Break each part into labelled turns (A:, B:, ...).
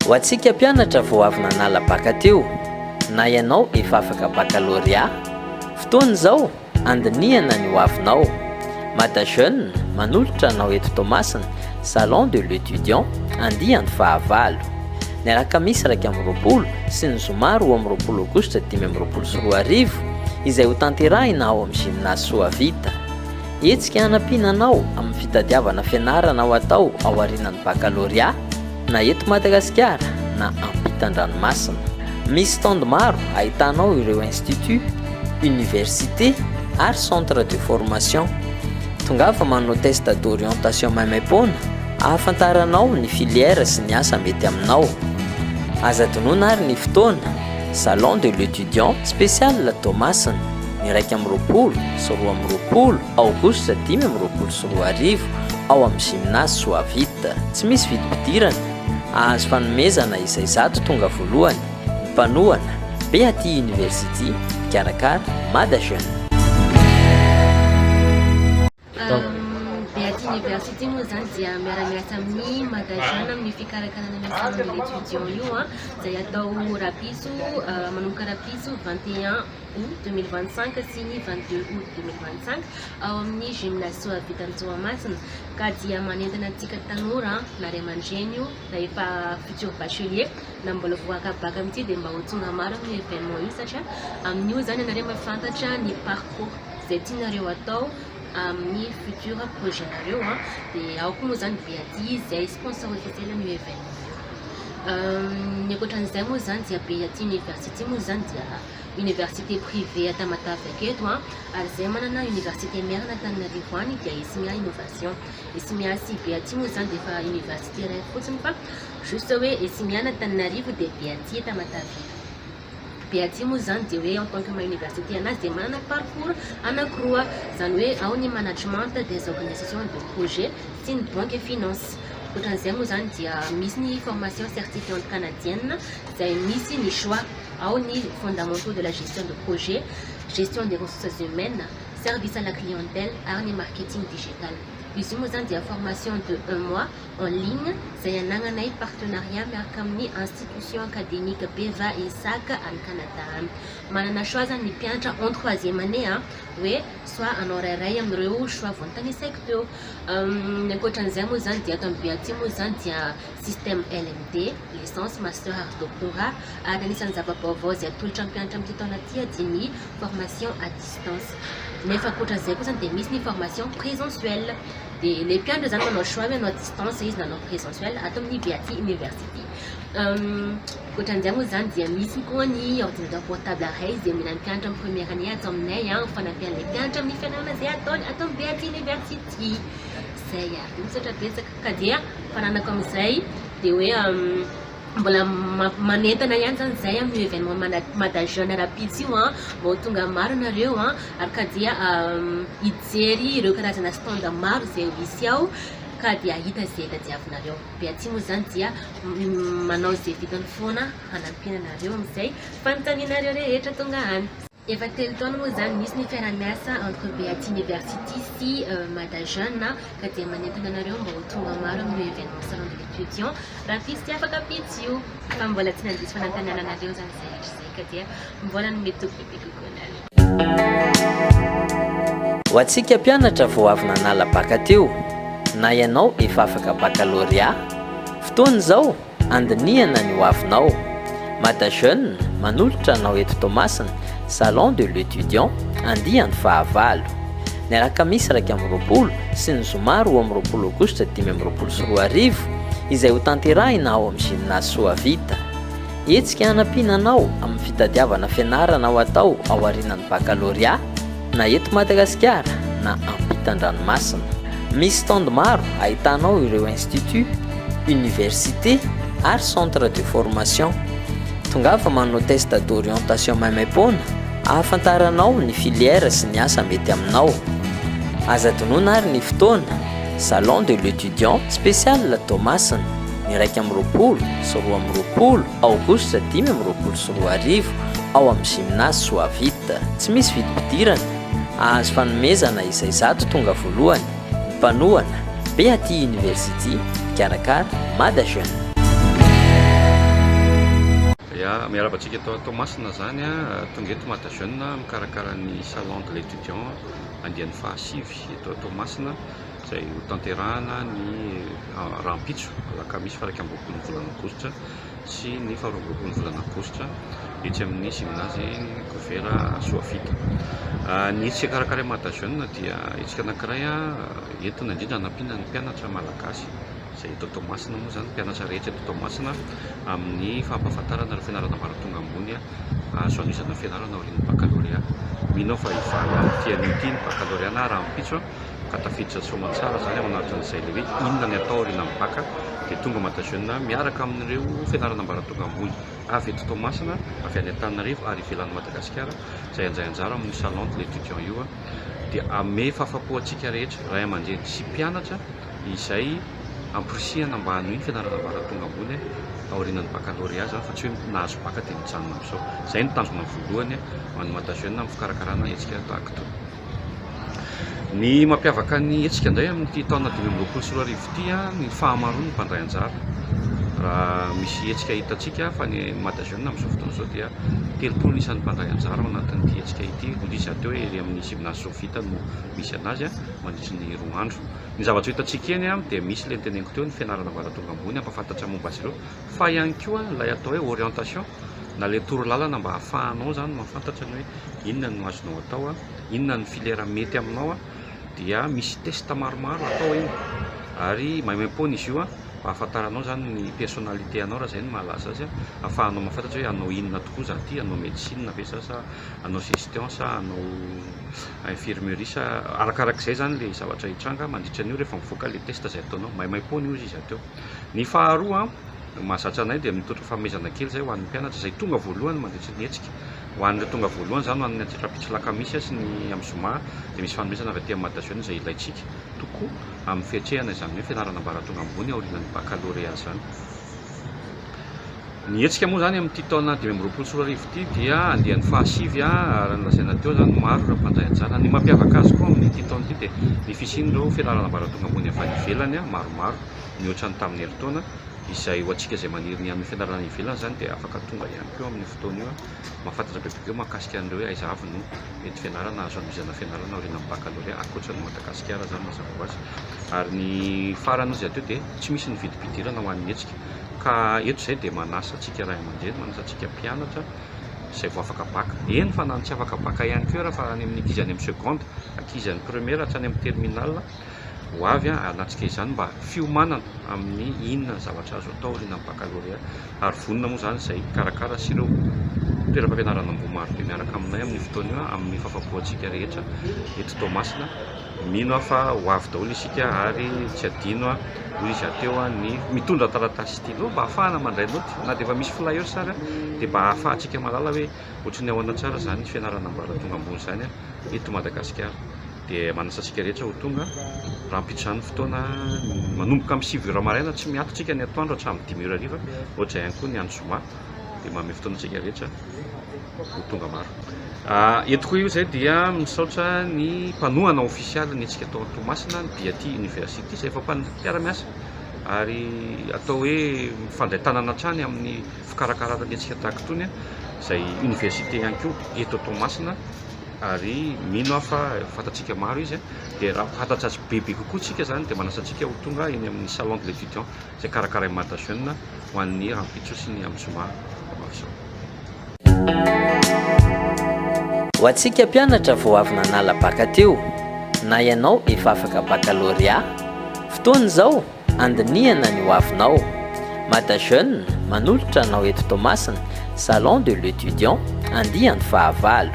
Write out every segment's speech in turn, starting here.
A: ho antsika mpianatra vao avy nanala baka teo na ianao efa afaka baccalauréat, fotoana izao andiniana ny hoavinao. Mada jeune manolotra anao eto Toamasina, salon de l'étudiant andihany fahavalo. Ny alakamisy 20 sy ny zoma 20 aogositra 2024 izay ho tanterahina ao amin'ny gymnase Soavita. Etsika hanampiana anao amin'ny fitadiavana fianarana ho atao ao aorianan'ny baccalauréat na eto Madagasikara na ampitan-dranomasina. Misy stand maro ahitanao ireo institut, université ary centre de formation. Tongava manao test d'orientation maimaimpoana ahafantaranao ny filière sy ny asa mety aminao. Aza donona ary ny fotoana salon de l'étudiant spécial Toamasina ny 20 sy 20 aogositra 2024 ao amin'ny gymnase Soavita. Tsy misy vidim-pidirana, ahazo fanomezana izay 100 tonga voalohany. Mpanohana Beaty University, Karakara, Mada Jeune.
B: Beaty University moa zany dia miara-miasa amin'ny Mada Jeune amin'ny fikarakarana ny salon de l'étudiant io izay atao rapiso manomboka rapiso 21 août 2025 sy ny 22 août 2025 ao amin'ny gymnase Soavita Toamasina, ka dia manentana antsika tanora na ray aman-dreny io na efa futur bachelier na mbola voaka baka amin'ity dia mba ho tonga maro amin'ny événement io satria amin'io zany ianareo mahafantatra ny parcours izay tianareo atao amin'ny futur projet nareo dia ao koa moa zany Beaty izay sponsor officiel amin'ny événement. Ny ankoatran'izay moa zany dia Beaty University moa zany dia université privée à Tamatave aketo ary izay manana université mère na Antananarivo any dia Isimia Innovation. Isimia sy Beaty moa zany dia efa université iray fotsiny fa juste hoe Isimia na Antananarivo dia Beaty Tamatave. Beaty moa zany dia hoe en tant que université anazy dia manana parcours anankiroa, zany hoe ao ny management des organisations de projet sy ny banque et finance. Ankoatran'izay moa zany dia misy ny formation certifiante canadienne izay misy ny choix ao ny fondamentaux de la gestion de projet, gestion des ressources humaines, service à la clientèle ary ny marketing digital. Izy io moa zany dia formation de 1 mois en ligne izay anagnanay partenariat miaraka amin'ny institution académique Beva ESAC any Canada any. Manana choix zany ny mpianatra en 3e année hoe soit anao rairay amin'ireo choix voantanisaiky teo. Ny ankoatran'izay moa zany dia ato amin'ny Beaty moa zany dia système LMD, licence, master ary doctorat, ary anisan'ny zava-baovao izay atolotra mpianatra amin'ity taona ity dia ny formation à distance. Nefa ankoatran'izay koa zany dia misy ny formation présentielle. Dia les mpianatra zany manao choix hoe anao à distance izy na anao présentiel ato amin'ny Beaty University. Ankoatran'izay moa zany dia misy koa ny ordinateur portable iray izay mila mpianatra amin'ny première année ato aminay fanampian'ilay mpianatra amin'ny fianarana izay atao amin'ny Beaty University. Zay misaotra betsaka ka dia fananako amin'izay dia hoe mbola manentana ihany zany zay amin'ny événement Mada Jeune rapide io mba ho tonga maro nareo ary ka dia hijery ireo karazana stand maro izay hisy ao ka dia hita izay tadiavinareo. Beaty moa zany dia manao izay vitany foana hanampiana nareo amin'izay fanontanianareo rehetra tonga any. Efa 3 taona moa zany misy ny fiara-miasa entre Beaty University sy Mada Jeune ka dia manentana nareo mba ho tonga maro amin'ny événement salon de l'étudiant raha fisy tsy afaka pitsy io fa mbola tsy nandiso fanantanana nareo zany zay ka dia mbola ny mety bebe kokoa
A: ho antsika mpianatra vao avy nanala baka teo na ianao efa afaka baccalauréat, fotoana izao andiniana ny hoavinao. Mada Jeune manolotra anao eto Toamasina, salon de l'étudiant andihany fahavalo. Ny alakamisy 20 sy ny zoma 20 aogositra 2024 izay ho tanterahina ao amin'ny gymnase Soavita. Etsika hanampiana anao amin'ny fitadiavana fianarana ho atao ao aorianan'ny baccalauréat na eto Madagasikara na ampitan-dranomasina. Misy stand maro ahitanao ireo institut, université ary centre de formation. Tongava manao test d'orientation maimaimpoana ahafantaranao ny filière sy ny asa mety aminao. Aza donona ary ny fotoana salon de l'étudiant spécial Toamasina ny 20 sy 20 aogositra 2024 ao amin'ny gymnase Soavita. Tsy misy vidim-pidirana, ahazo fanomezana izay 100 tonga voalohany. Mpanohana Beaty University, Karakara, Mada Jeune.
C: Ya miarabantsika tao Tomasina zany a tonga eto Mata Jeune mikarakara ny salon de l'étudiant andian'ny fahasivy eto Tomasina izay ho tanterahana ny rahampitso alakamisy faha 20 volana aogositra sy ny faha 20 volana aogositra etsy amin'ny gymnase Gofera Soafita. Ny hetsika karakara Mata Jeune dia hetsika anankiray entina indrindra hanampiana ny mpianatra malagasy izay eto Tomasina moa zany mpianatra rehetra eto Tomasina amin'ny fampahafantarana ny fianarana ambaratonga ambony azo anisana fianarana aorian'ny baccalauréat. Mino fa ivaly ity ny baccalauréat na rahampitso ka tafiditra soamantsara zany ao anatin'izay le hoe inona ny atao aoriana amin'ny bacca dia tonga Mata Jeune miaraka amin'ireo fianarana ambaratonga ambony avy eto Tomasina avy any Antananarivo ary ivelan'ny Madagasikara izay anjay anjara amin'ny salon de l'étudiant io dia ame fahafapo antsika rehetra ray aman-dreny sy mpianatra izay amporisihana mba hanohy fianarana ambaratonga ambony aorian'ny baccalauréat zany fa tsy hoe nahazo bacca dia mijanona amin'izao. Izay ny tanjona voalohany ho an'ny Mata Jeune amin'ny fikarakarana hetsika tahaka itony. Ny mampiavaka ny hetsika indray amin'ity taona 2024 ity ny fahamaroany ny mpandray anjara. Raha misy hetsika hitantsika fa ny Mata Jeune amin'izao fotoana izao dia 30 isan'ny mpandray anjara ao anatin'ity hetsika ity. Hoy izy ateo hoe ery amin'ny gymnase Soafita no misy anazy mandritra ny roa andro. Ny zavatra hitantsika eny dia misy le teneniko teo ny fianarana ambaratonga ambony ampafantatra momba azy ireo fa ihany koa ilay atao hoe orientation na le torolalana mba hahafahanao zany mahafantatra ny hoe inona no azonao atao inona ny filière mety aminao dia misy test maromaro atao eny ary maimaimpona izy io mba hahafantaranao zany ny personnalité anao raha zay ny mahalaza azy ahafahanao mahafantatra hoe anao inona tokoa za ty, anao médecine ve sa anao gestion sa anao infirmerie sa arakarak'izay zany le zavatra hitranga mandritra an'io rehefa mivoaka le test zay ataonao maimaimpoana io izy ateo. Ny faharoa mahazatra anay dia mitotro fanomezana kely zay ho an'ny mpianatra izay tonga voalohany mandritra ny hetsika ho an'ireo tonga voalohany zany ho an'ny antsirapitso lakamisy sy ny amin'ny zoma dia misy fanomezana avy aty amin'ny Mata Jeune izay ilaitsika tokoa amin'ny fiatrehana izany hoe fianarana ambaratonga ambony aorian'ny baccalauréat zany. Ny hetsika moa zany amin'ity taona 2024 ity dia andian'ny fahasivy ary nolazaina teo zany maro ireo mpandray anjara. Ny mampiavaka azy koa amin'ity taona ity dia ny fisian'ireo fianarana ambaratonga ambony avy any ivelany maromaro mihoatra ny tamin'ny herintaona izay ho antsika izay maniry ny amin'ny fianarana ivelany zany dia afaka tonga ihany koa amin'ny fotoana io mahafantatra bebe eo mahakasika an'ireo hoe aiza avy no mety fianarana azo anomezana fianarana aorian'ny baccalauréat ankoatran'ny Madagasikara zany mazava ho azy. Ary ny farany izy ateo dia tsy misy ny vidim-pidirana ho an'ny hetsika ka eto izay dia manasa antsika ray aman-dreny manasa antsika mpianatra izay vao afaka bacca. Eny fa na tsy afaka bacca ihany koa raha fa any amin'ny ankizy any amin'ny seconde, ankizy any première hatrany amin'ny terminale ho avy anatsika izany mba fiomanana amin'ny inona zavatra azo atao aorian'ny baccalauréat ary vonona moa zany izay karakara sy ireo toeram-pampianarana maro be miaraka aminay amin'ny fotoana io amin'ny fahafapoantsika rehetra eto Tomasina. Mino fa ho avy daholo isika ary tsy adino hoy izy ateo ny mitondra taratasy stylo mba ahafahana mandray noty na dia efa misy flyer sara dia mba ahafahantsika malala hoe ohatry ny ahoana tsara zany fianarana ambaratonga ambony zany eto Madagasikara. Dia manasa antsika rehetra ho tonga rahampitso zany fotoana manomboka amin'ny 7 ora maraina tsy miatotsika ny atoandro hatramin'ny 5 ora hariva ohatra ihany koa ny andro zoma dia manome fotoana antsika rehetra ho tonga maro. Eto koa io zay dia misaotra ny mpanohana ofisialy ny hetsika tao Tomasina ny Biaty Université izay efa mpiara-miasa ary atao hoe mifandray tanana hatrany amin'ny fikarakarana ny hetsika tahaka itony izay université ihany koa eto Tomasina ary mino fa fantatsika maro izy dia raha fantatra azy bebe kokoa tsika zany dia manasa antsika ho tonga eny amin'ny salon de l'étudiant izay karakara Mata Jeune ho an'ny rahampitso sy ny amin'ny zoma mavizao.
A: Ho antsika mpianatra vao avy nanala bacca teo na ianao efa afaka baccalauréat, fotoana izao andiniana ny ho avinao. Mata Jeune manolotra anao eto Tomasina salon de l'étudiant andiany fahavalo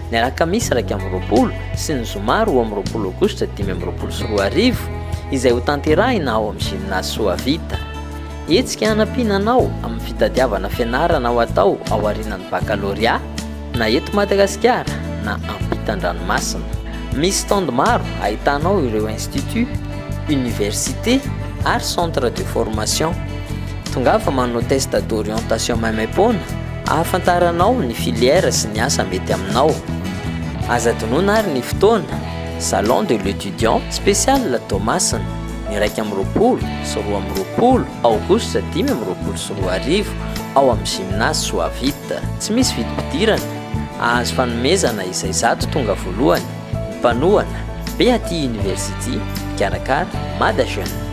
A: ny alakamisy 20 sy ny zoma 12 aogositra 2024 izay ho tanterahina ao amin'ny gymnase Soafita. Hetsika hanampiana anao amin'ny fitadiavana fianarana ho atao ao aorian'ny baccalauréat na eto Madagasikara na ampitan-dranomasina. Misy stand maro ahitanao ireo institut, université ary centre de formation. Tongafa manao test d'orientation maimaimpoana ahafantaranao ny filière sy ny asa mety aminao. Aza tonoina ary ny fotoana salon de l'étudiant spécial Tomasina ny 2020 sy 2020 aogostra 2020 ao amin'ny gymnase Soavita. Tsy misy vidim-pidirana, ahazo fanomezana izay zato tonga voalohany. Mpanohana Beaty University, Karakara, Mada Jeune.